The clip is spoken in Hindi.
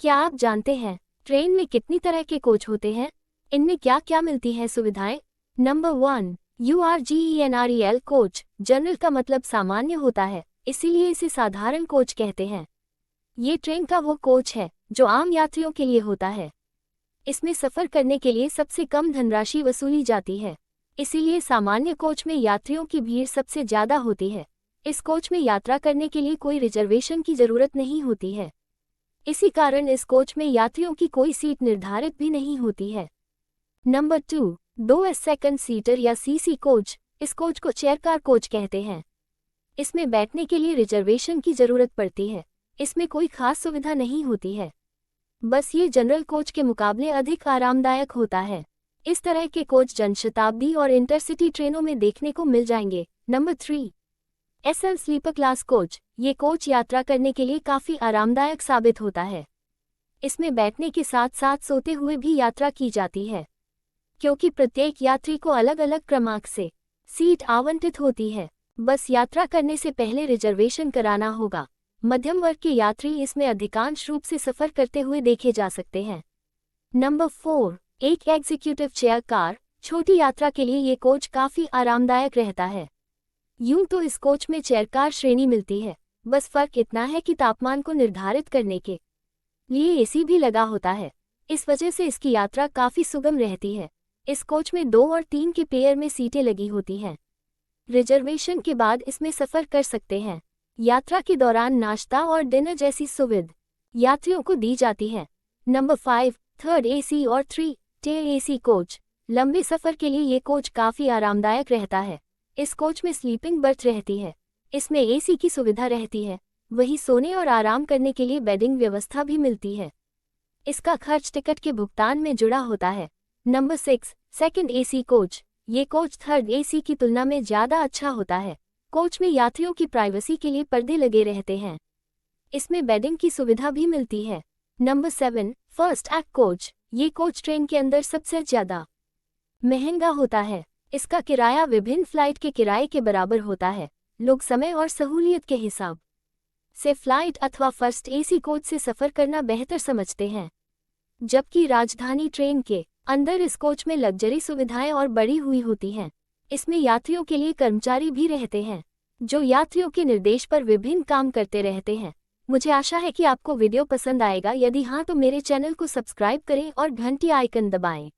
क्या आप जानते हैं ट्रेन में कितनी तरह के कोच होते हैं? इनमें क्या क्या मिलती है सुविधाएं? Number 1, URGENREL coach. जनरल का मतलब सामान्य होता है, इसीलिए इसे साधारण कोच कहते हैं। ये ट्रेन का वो कोच है जो आम यात्रियों के लिए होता है। इसमें सफ़र करने के लिए सबसे कम धनराशि वसूली जाती है, इसीलिए सामान्य कोच में यात्रियों की भीड़ सबसे ज़्यादा होती है। इस कोच में यात्रा करने के लिए कोई रिजर्वेशन की ज़रूरत नहीं होती है। इसी कारण इस कोच में यात्रियों की कोई सीट निर्धारित भी नहीं होती है। नंबर 2, 2 सेकंड सीटर या CC कोच। इस कोच को चेयर कार कोच कहते हैं। इसमें बैठने के लिए रिजर्वेशन की ज़रूरत पड़ती है। इसमें कोई खास सुविधा नहीं होती है, बस ये जनरल कोच के मुकाबले अधिक आरामदायक होता है। इस तरह के कोच जनशताब्दी और इंटरसिटी ट्रेनों में देखने को मिल जाएंगे। Number 3, SL sleeper class coach. ये कोच यात्रा करने के लिए काफ़ी आरामदायक साबित होता है। इसमें बैठने के साथ साथ सोते हुए भी यात्रा की जाती है, क्योंकि प्रत्येक यात्री को अलग अलग क्रमांक से सीट आवंटित होती है। बस यात्रा करने से पहले रिजर्वेशन कराना होगा। मध्यम वर्ग के यात्री इसमें अधिकांश रूप से सफ़र करते हुए देखे जा सकते हैं। नंबर 4, एक एग्जीक्यूटिव चेयर कार। छोटी यात्रा के लिए ये कोच काफ़ी आरामदायक रहता है। यूं तो इस कोच में चेयर कार श्रेणी मिलती है, बस फर्क इतना है कि तापमान को निर्धारित करने के लिए AC भी लगा होता है। इस वजह से इसकी यात्रा काफ़ी सुगम रहती है। इस कोच में 2 और 3 के पेयर में सीटें लगी होती हैं। रिजर्वेशन के बाद इसमें सफ़र कर सकते हैं। यात्रा के दौरान नाश्ता और डिनर जैसी सुविधा यात्रियों को दी जाती है। नंबर 5, थर्ड AC और 3 टियर AC कोच। लंबे सफ़र के लिए ये कोच काफ़ी आरामदायक रहता है। इस कोच में स्लीपिंग बर्थ रहती है। इसमें AC की सुविधा रहती है, वहीं सोने और आराम करने के लिए बेडिंग व्यवस्था भी मिलती है। इसका खर्च टिकट के भुगतान में जुड़ा होता है। Number 6, second AC coach. ये कोच थर्ड AC की तुलना में ज़्यादा अच्छा होता है। कोच में यात्रियों की प्राइवेसी के लिए पर्दे लगे रहते हैं। इसमें बेडिंग की सुविधा भी मिलती है। Number 7, first act coach. ये कोच ट्रेन के अंदर सबसे ज़्यादा महंगा होता है। इसका किराया विभिन्न फ्लाइट के किराए के बराबर होता है। लोग समय और सहूलियत के हिसाब से फ्लाइट अथवा फर्स्ट AC कोच से सफ़र करना बेहतर समझते हैं, जबकि राजधानी ट्रेन के अंदर इस कोच में लग्जरी सुविधाएं और बढ़ी हुई होती हैं। इसमें यात्रियों के लिए कर्मचारी भी रहते हैं, जो यात्रियों के निर्देश पर विभिन्न काम करते रहते हैं। मुझे आशा है कि आपको वीडियो पसंद आएगा। यदि हाँ तो मेरे चैनल को सब्सक्राइब करें और घंटी आइकन दबाएं।